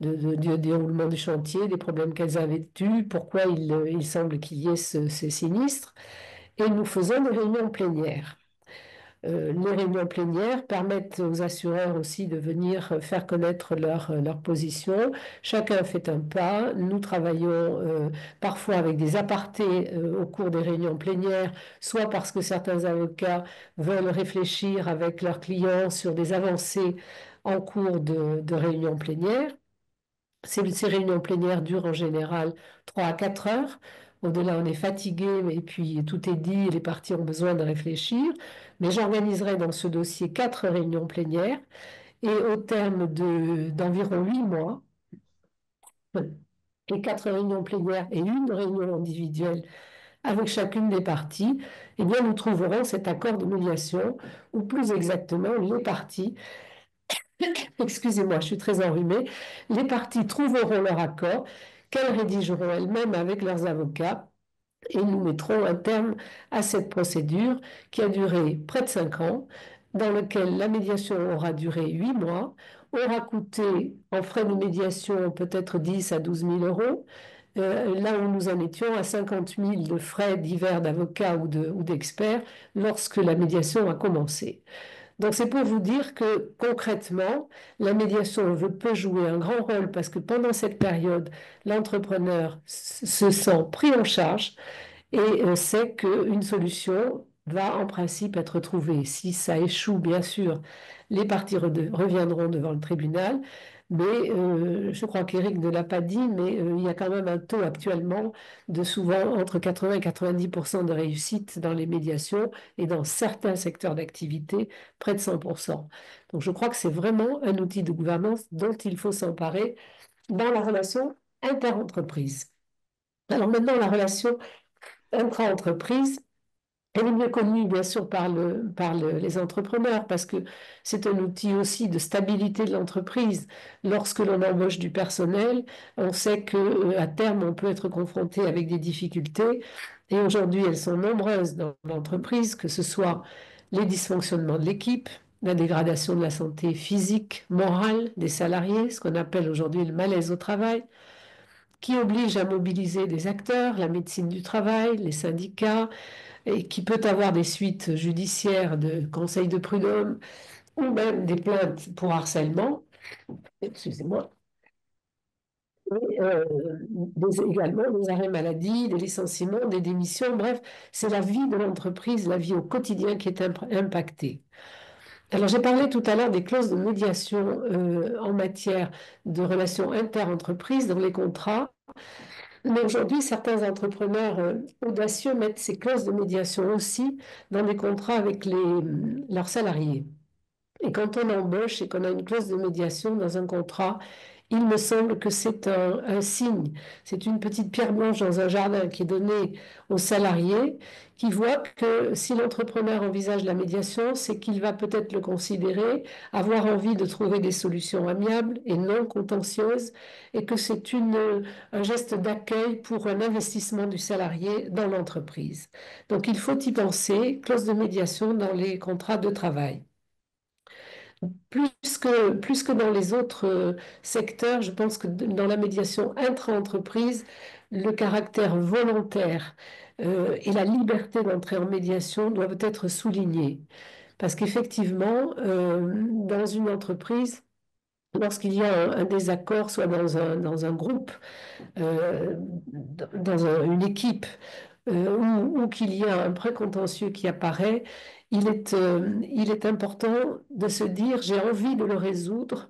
déroulement du chantier, des problèmes qu'elles avaient eus, pourquoi il semble qu'il y ait ces sinistres, et nous faisons des réunions plénières. Les réunions plénières permettent aux assureurs aussi de venir faire connaître leur position. Chacun fait un pas. Nous travaillons parfois avec des apartés au cours des réunions plénières, soit parce que certains avocats veulent réfléchir avec leurs clients sur des avancées en cours de réunions plénières. Ces réunions plénières durent en général 3 à 4 heures. Au-delà, on est fatigué, et puis tout est dit, et les parties ont besoin de réfléchir. Mais j'organiserai dans ce dossier 4 réunions plénières, et au terme d'environ 8 mois, et 4 réunions plénières et une réunion individuelle avec chacune des parties, eh bien, nous trouverons cet accord de médiation, ou plus exactement, les parties excusez-moi, je suis très enrhumée, les parties trouveront leur accord qu'elles rédigeront elles-mêmes avec leurs avocats et nous mettrons un terme à cette procédure qui a duré près de 5 ans, dans lequel la médiation aura duré 8 mois, aura coûté en frais de médiation peut-être 10 à 12 000 euros, là où nous en étions à 50 000 de frais divers d'avocats ou d'experts lorsque la médiation a commencé. Donc c'est pour vous dire que concrètement, la médiation peut jouer un grand rôle parce que pendant cette période, l'entrepreneur se sent pris en charge et sait qu'une solution va en principe être trouvée. Si ça échoue, bien sûr, les parties reviendront devant le tribunal. Mais je crois qu'Éric ne l'a pas dit, mais il y a quand même un taux actuellement de souvent entre 80 et 90% de réussite dans les médiations et dans certains secteurs d'activité, près de 100%. Donc je crois que c'est vraiment un outil de gouvernance dont il faut s'emparer dans la relation inter-entreprise. Alors maintenant, la relation intra-entreprise, elle est mieux connue, bien sûr, par les entrepreneurs, parce que c'est un outil aussi de stabilité de l'entreprise. Lorsque l'on embauche du personnel, on sait qu'à terme, on peut être confronté avec des difficultés. Et aujourd'hui, elles sont nombreuses dans l'entreprise, que ce soit les dysfonctionnements de l'équipe, la dégradation de la santé physique, morale des salariés, ce qu'on appelle aujourd'hui le malaise au travail, qui oblige à mobiliser des acteurs, la médecine du travail, les syndicats, et qui peut avoir des suites judiciaires de conseils de prud'homme ou même des plaintes pour harcèlement, excusez-moi, et, également des arrêts maladie, des licenciements, des démissions, bref, c'est la vie de l'entreprise, la vie au quotidien qui est impactée. Alors, j'ai parlé tout à l'heure des clauses de médiation en matière de relations inter-entreprises dans les contrats. Mais aujourd'hui, certains entrepreneurs audacieux mettent ces clauses de médiation aussi dans des contrats avec leurs salariés. Et quand on embauche et qu'on a une clause de médiation dans un contrat, il me semble que c'est un signe, c'est une petite pierre blanche dans un jardin qui est donnée aux salariés qui voient que si l'entrepreneur envisage la médiation, c'est qu'il va peut-être le considérer, avoir envie de trouver des solutions amiables et non contentieuses, et que c'est un geste d'accueil pour un investissement du salarié dans l'entreprise. Donc il faut y penser, clause de médiation dans les contrats de travail. Plus que dans les autres secteurs, je pense que dans la médiation intra-entreprise, le caractère volontaire et la liberté d'entrer en médiation doivent être soulignés. Parce qu'effectivement, dans une entreprise, lorsqu'il y a un désaccord, soit dans un groupe, une équipe, ou qu'il y a un précontentieux qui apparaît, il est important de se dire, j'ai envie de le résoudre,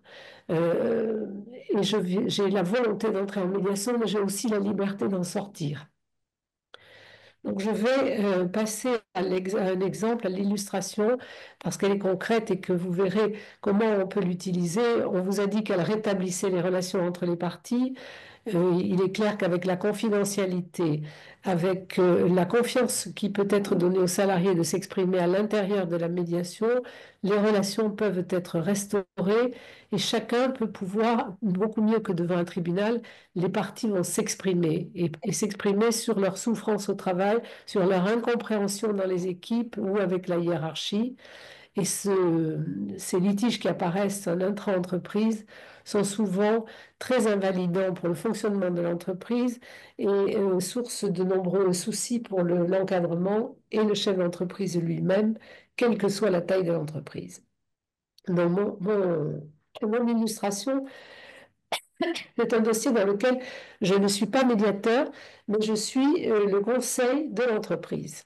euh, et j'ai la volonté d'entrer en médiation, mais j'ai aussi la liberté d'en sortir. Donc, je vais passer à un exemple, à l'illustration, parce qu'elle est concrète et que vous verrez comment on peut l'utiliser. On vous a dit qu'elle rétablissait les relations entre les parties. Il est clair qu'avec la confidentialité, avec la confiance qui peut être donnée aux salariés de s'exprimer à l'intérieur de la médiation, les relations peuvent être restaurées et chacun peut pouvoir, beaucoup mieux que devant un tribunal, les parties vont s'exprimer et s'exprimer sur leur souffrance au travail, sur leur incompréhension dans les équipes ou avec la hiérarchie. Et ces litiges qui apparaissent en intra-entreprise sont souvent très invalidants pour le fonctionnement de l'entreprise et source de nombreux soucis pour l'encadrement et le chef d'entreprise lui-même, quelle que soit la taille de l'entreprise. Dans mon illustration, c'est un dossier dans lequel je ne suis pas médiateur, mais je suis le conseil de l'entreprise.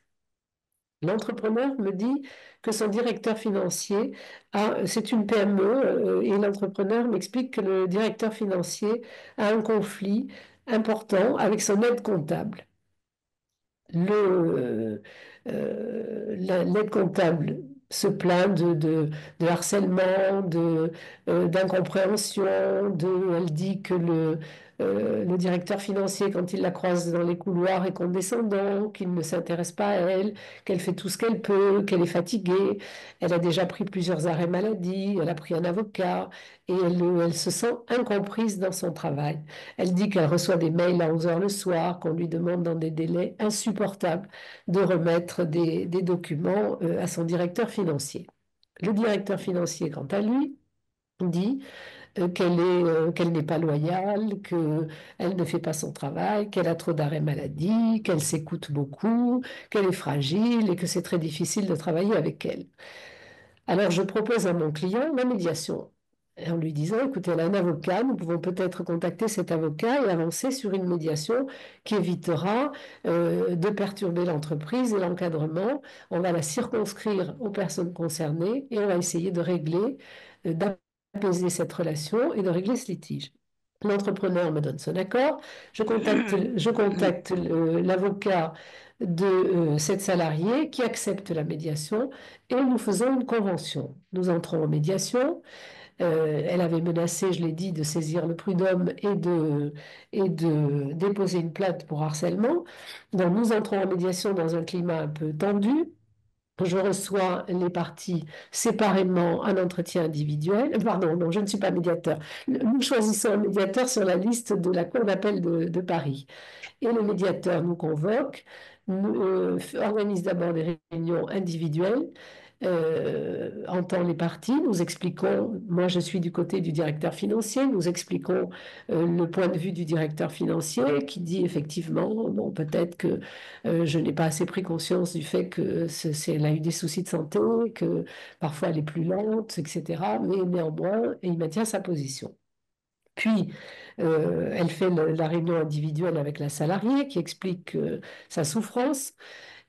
L'entrepreneur me dit que son directeur financier c'est une PME, et l'entrepreneur m'explique que le directeur financier a un conflit important avec son aide comptable. L'aide comptable se plaint de harcèlement, d'incompréhension, elle dit que le directeur financier, quand il la croise dans les couloirs, est condescendant, qu'il ne s'intéresse pas à elle, qu'elle fait tout ce qu'elle peut, qu'elle est fatiguée. Elle a déjà pris plusieurs arrêts maladie, elle a pris un avocat et elle se sent incomprise dans son travail. Elle dit qu'elle reçoit des mails à 11 heures le soir, qu'on lui demande dans des délais insupportables de remettre des documents à son directeur financier. Le directeur financier, quant à lui, dit qu'elle n'est pas loyale, qu'elle ne fait pas son travail, qu'elle a trop d'arrêts maladie, qu'elle s'écoute beaucoup, qu'elle est fragile et que c'est très difficile de travailler avec elle. Alors, je propose à mon client la médiation. En lui disant, écoutez, elle a un avocat, nous pouvons peut-être contacter cet avocat et avancer sur une médiation qui évitera de perturber l'entreprise et l'encadrement. On va la circonscrire aux personnes concernées et on va essayer de régler, d'apaiser cette relation et de régler ce litige. L'entrepreneur me donne son accord. Je contacte l'avocat de cette salariée qui accepte la médiation et nous faisons une convention. Nous entrons en médiation. Elle avait menacé, je l'ai dit, de saisir le prud'homme et de déposer une plainte pour harcèlement. Donc nous entrons en médiation dans un climat un peu tendu. Je reçois les parties séparément un entretien individuel. Pardon, non, je ne suis pas médiateur. Nous choisissons un médiateur sur la liste de la Cour d'appel de Paris. Et le médiateur nous convoque, organise d'abord des réunions individuelles entend les parties, nous expliquons, moi je suis du côté du directeur financier, nous expliquons le point de vue du directeur financier qui dit effectivement, bon, peut-être que je n'ai pas assez pris conscience du fait que elle a eu des soucis de santé, que parfois elle est plus lente, etc. Mais néanmoins, il maintient sa position. Puis, elle fait la réunion individuelle avec la salariée qui explique sa souffrance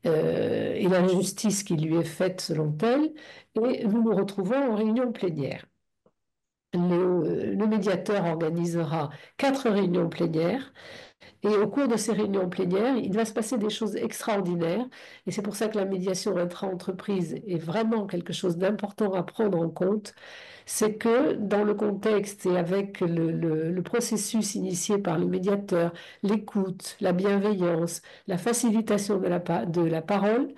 et l'injustice qui lui est faite selon elle. Et nous nous retrouvons en réunion plénière. Le médiateur organisera 4 réunions plénières et au cours de ces réunions plénières, il va se passer des choses extraordinaires. Et c'est pour ça que la médiation intra-entreprise est vraiment quelque chose d'important à prendre en compte. C'est que dans le contexte et avec le processus initié par le médiateur, l'écoute, la bienveillance, la facilitation de la parole,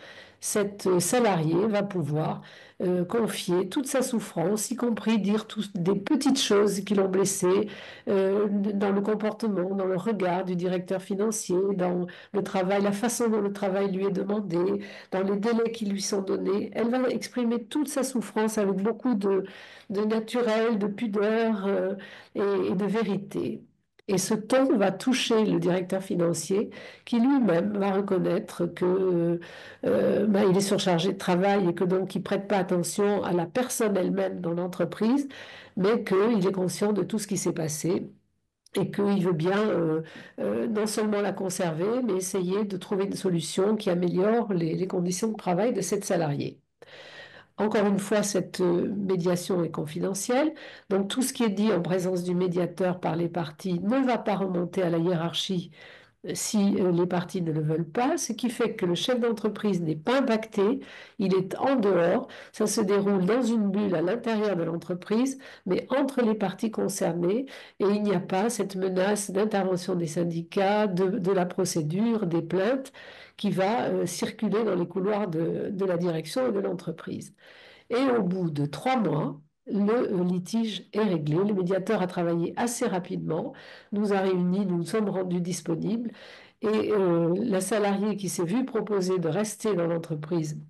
cette salariée va pouvoir confier toute sa souffrance, y compris dire des petites choses qui l'ont blessée dans le comportement, dans le regard du directeur financier, dans le travail, la façon dont le travail lui est demandé, dans les délais qui lui sont donnés. Elle va exprimer toute sa souffrance avec beaucoup de naturel, de pudeur et de vérité. Et ce ton va toucher le directeur financier qui lui-même va reconnaître que ben, il est surchargé de travail et que donc il ne prête pas attention à la personne elle-même dans l'entreprise, mais qu'il est conscient de tout ce qui s'est passé et qu'il veut bien non seulement la conserver, mais essayer de trouver une solution qui améliore les conditions de travail de cette salariée. Encore une fois, cette médiation est confidentielle, donc tout ce qui est dit en présence du médiateur par les parties ne va pas remonter à la hiérarchie si les parties ne le veulent pas, ce qui fait que le chef d'entreprise n'est pas impacté, il est en dehors, ça se déroule dans une bulle à l'intérieur de l'entreprise, mais entre les parties concernées, et il n'y a pas cette menace d'intervention des syndicats, de la procédure, des plaintes qui va circuler dans les couloirs de la direction et de l'entreprise. Et au bout de 3 mois, le litige est réglé. Le médiateur a travaillé assez rapidement, nous a réunis, nous nous sommes rendus disponibles. Et la salariée qui s'est vue proposer de rester dans l'entreprise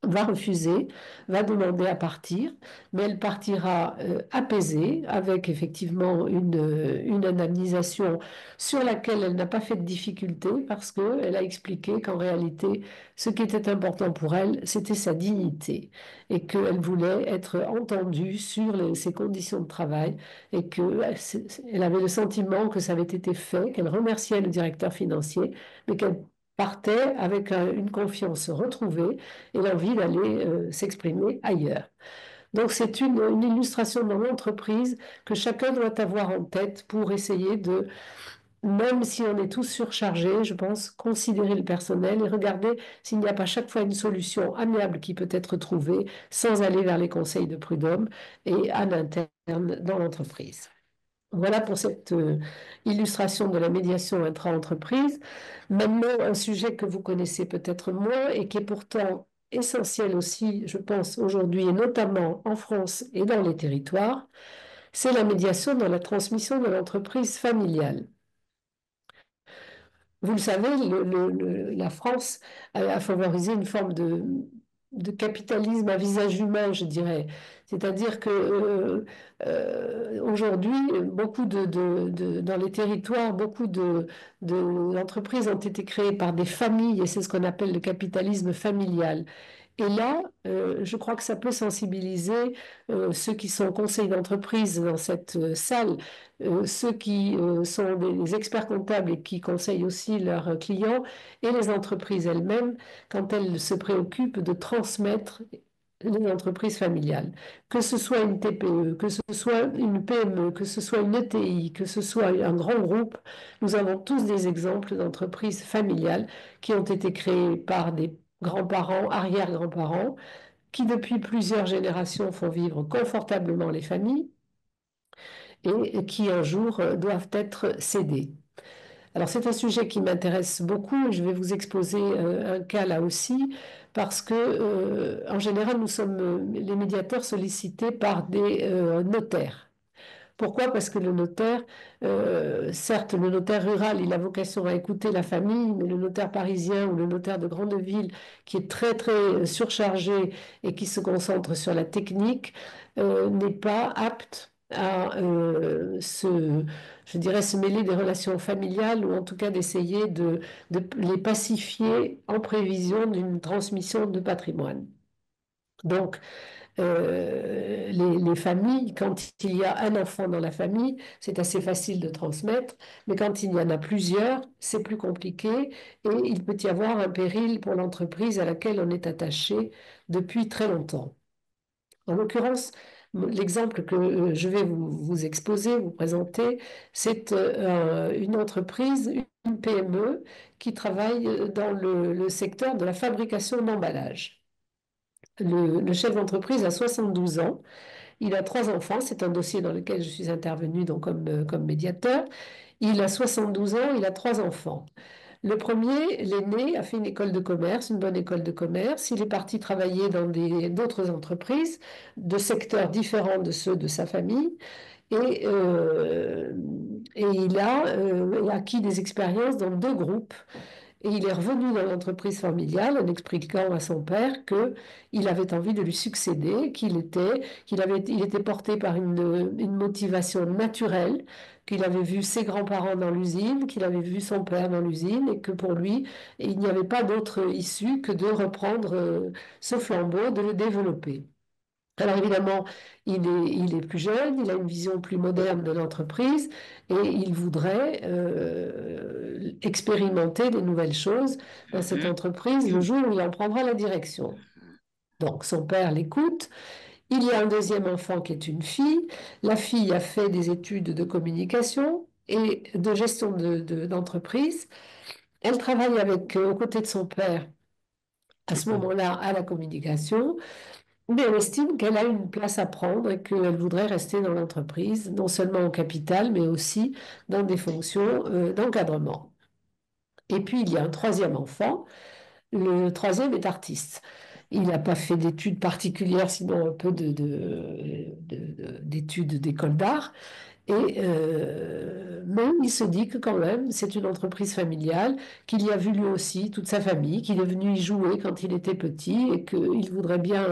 va refuser, va demander à partir, mais elle partira apaisée, avec effectivement une indemnisation sur laquelle elle n'a pas fait de difficulté, parce qu'elle a expliqué qu'en réalité, ce qui était important pour elle, c'était sa dignité, et qu'elle voulait être entendue sur ses conditions de travail, et qu'elle avait le sentiment que ça avait été fait, qu'elle remerciait le directeur financier, mais qu'elle partait avec une confiance retrouvée et l'envie d'aller s'exprimer ailleurs. Donc c'est une illustration dans l'entreprise que chacun doit avoir en tête pour essayer de, même si on est tous surchargés, je pense, considérer le personnel et regarder s'il n'y a pas chaque fois une solution amiable qui peut être trouvée sans aller vers les conseils de prud'homme et à l'interne dans l'entreprise. Voilà pour cette illustration de la médiation intra-entreprise. Maintenant, un sujet que vous connaissez peut-être moins et qui est pourtant essentiel aussi, je pense, aujourd'hui, et notamment en France et dans les territoires, c'est la médiation dans la transmission de l'entreprise familiale. Vous le savez, la France a favorisé une forme de capitalisme à visage humain, je dirais. C'est-à-dire que aujourd'hui, dans les territoires, beaucoup d'entreprises ont été créées par des familles, et c'est ce qu'on appelle le capitalisme familial. Et là, je crois que ça peut sensibiliser ceux qui sont au conseil d'entreprise dans cette salle, ceux qui sont des experts comptables et qui conseillent aussi leurs clients, et les entreprises elles-mêmes, quand elles se préoccupent de transmettre les entreprises familiales. Que ce soit une TPE, que ce soit une PME, que ce soit une ETI, que ce soit un grand groupe, nous avons tous des exemples d'entreprises familiales qui ont été créées par des grands-parents, arrière-grands-parents, qui depuis plusieurs générations font vivre confortablement les familles et qui un jour doivent être cédées. Alors c'est un sujet qui m'intéresse beaucoup et je vais vous exposer un cas là aussi parce que en général nous sommes les médiateurs sollicités par des notaires Pourquoi? Parce que le notaire, certes, le notaire rural, il a vocation à écouter la famille, mais le notaire parisien ou le notaire de grande ville, qui est très, très surchargé et qui se concentre sur la technique, n'est pas apte à je dirais, se mêler des relations familiales ou en tout cas d'essayer de les pacifier en prévision d'une transmission de patrimoine. Donc, les familles, quand il y a un enfant dans la famille, c'est assez facile de transmettre, mais quand il y en a plusieurs, c'est plus compliqué et il peut y avoir un péril pour l'entreprise à laquelle on est attaché depuis très longtemps. En l'occurrence, l'exemple que je vais vous exposer, vous présenter, c'est une entreprise, une PME qui travaille dans le secteur de la fabrication d'emballage. Le chef d'entreprise a 72 ans, il a trois enfants, c'est un dossier dans lequel je suis intervenue donc comme médiateur. Il a 72 ans, il a trois enfants. Le premier, l'aîné, a fait une école de commerce, une bonne école de commerce. Il est parti travailler dans d'autres entreprises de secteurs différents de ceux de sa famille et, euh, et il a acquis des expériences dans deux groupes. Et il est revenu dans l'entreprise familiale en expliquant à son père qu'il avait envie de lui succéder, il était porté par une motivation naturelle, qu'il avait vu ses grands-parents dans l'usine, qu'il avait vu son père dans l'usine, et que pour lui, il n'y avait pas d'autre issue que de reprendre ce flambeau, de le développer. Alors évidemment, il est plus jeune, il a une vision plus moderne de l'entreprise et il voudrait expérimenter des nouvelles choses dans cette entreprise le jour où il en prendra la direction. Donc son père l'écoute. Il y a un deuxième enfant qui est une fille. La fille a fait des études de communication et de gestion d'entreprise. Elle travaille aux côtés de son père à ce moment-là à la communication. Mais elle estime qu'elle a une place à prendre et qu'elle voudrait rester dans l'entreprise, non seulement au capital, mais aussi dans des fonctions d'encadrement. Et puis, il y a un troisième enfant. Le troisième est artiste. Il n'a pas fait d'études particulières, sinon un peu d'études d'école d'art. Mais il se dit que quand même, c'est une entreprise familiale, qu'il y a vu lui aussi toute sa famille, qu'il est venu y jouer quand il était petit et qu'il voudrait bien.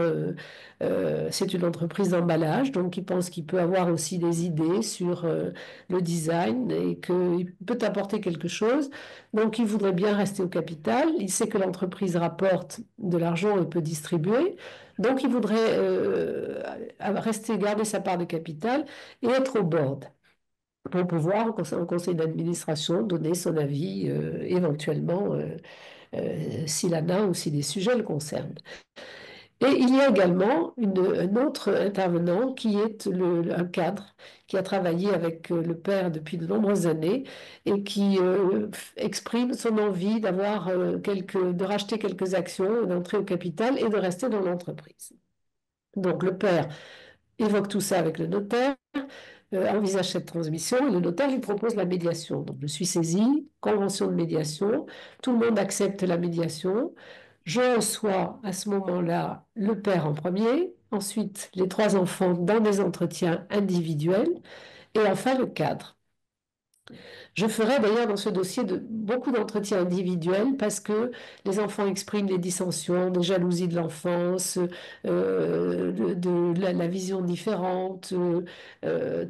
C'est une entreprise d'emballage, donc il pense qu'il peut avoir aussi des idées sur le design et qu'il peut apporter quelque chose. Donc il voudrait bien rester au capital. Il sait que l'entreprise rapporte de l'argent et peut distribuer. Donc il voudrait rester, garder sa part de capital et être au board pour pouvoir, au conseil d'administration, donner son avis éventuellement si l'ANA ou si des sujets le concernent. Et il y a également un autre intervenant qui est un cadre qui a travaillé avec le père depuis de nombreuses années et qui exprime son envie de racheter quelques actions, d'entrer au capital et de rester dans l'entreprise. Donc le père évoque tout ça avec le notaire, envisage cette transmission et le notaire lui propose la médiation. Donc je suis saisie, convention de médiation, tout le monde accepte la médiation. Je reçois à ce moment-là le père en premier, ensuite les trois enfants dans des entretiens individuels et enfin le cadre. Je ferai d'ailleurs dans ce dossier beaucoup d'entretiens individuels parce que les enfants expriment des dissensions, des jalousies de l'enfance, la vision différente.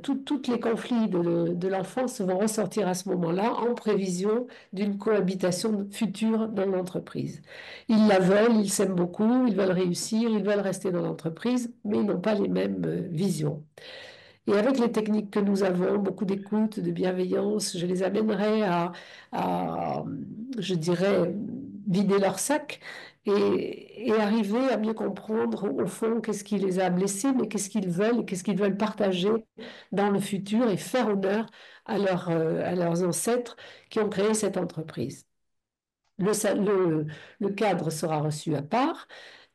Tous les conflits de l'enfance vont ressortir à ce moment-là en prévision d'une cohabitation future dans l'entreprise. Ils la veulent, ils s'aiment beaucoup, ils veulent réussir, ils veulent rester dans l'entreprise, mais ils n'ont pas les mêmes visions. Et avec les techniques que nous avons, beaucoup d'écoute, de bienveillance, je les amènerai à, je dirais, vider leur sac et arriver à mieux comprendre au fond qu'est-ce qui les a blessés, mais qu'est-ce qu'ils veulent et qu'est-ce qu'ils veulent partager dans le futur et faire honneur à leurs ancêtres qui ont créé cette entreprise. Le cadre sera reçu à part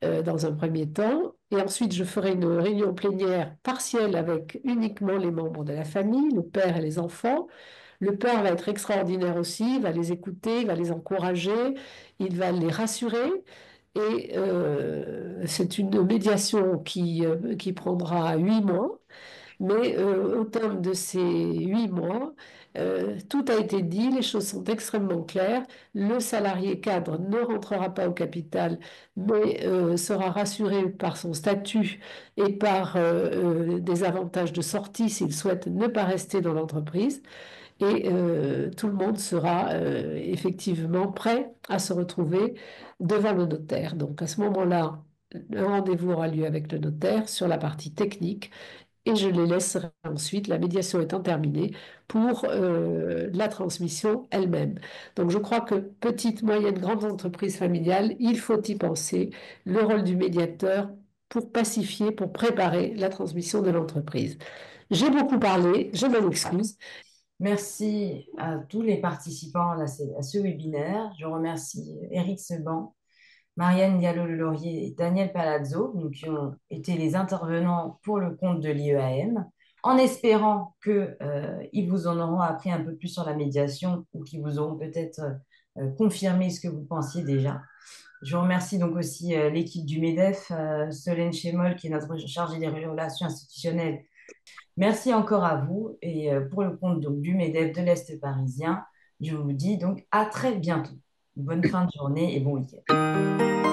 dans un premier temps, et ensuite je ferai une réunion plénière partielle avec uniquement les membres de la famille, le père et les enfants. Le père va être extraordinaire aussi, il va les écouter, il va les encourager, il va les rassurer. Et c'est une médiation qui prendra 8 mois. Mais au terme de ces 8 mois, tout a été dit, les choses sont extrêmement claires. Le salarié cadre ne rentrera pas au capital, mais sera rassuré par son statut et par des avantages de sortie s'il souhaite ne pas rester dans l'entreprise. Et tout le monde sera effectivement prêt à se retrouver devant le notaire. Donc à ce moment-là, un rendez-vous aura lieu avec le notaire sur la partie technique et je les laisserai ensuite, la médiation étant terminée, pour la transmission elle-même. Donc je crois que petite, moyenne, grande entreprise familiale, il faut y penser, le rôle du médiateur pour pacifier, pour préparer la transmission de l'entreprise. J'ai beaucoup parlé, je m'en excuse. Merci à tous les participants à ce webinaire. Je remercie Éric Seban, Marianne Diallo-Laurier et Daniel Palazzo, donc, qui ont été les intervenants pour le compte de l'IEAM, en espérant qu'ils vous en auront appris un peu plus sur la médiation ou qu'ils vous auront peut-être confirmé ce que vous pensiez déjà. Je remercie donc aussi l'équipe du MEDEF, Solène Chémol, qui est notre chargée des relations institutionnelles. Merci encore à vous et pour le compte donc, du MEDEF de l'Est parisien, je vous dis donc à très bientôt. Bonne fin de journée et bon week-end.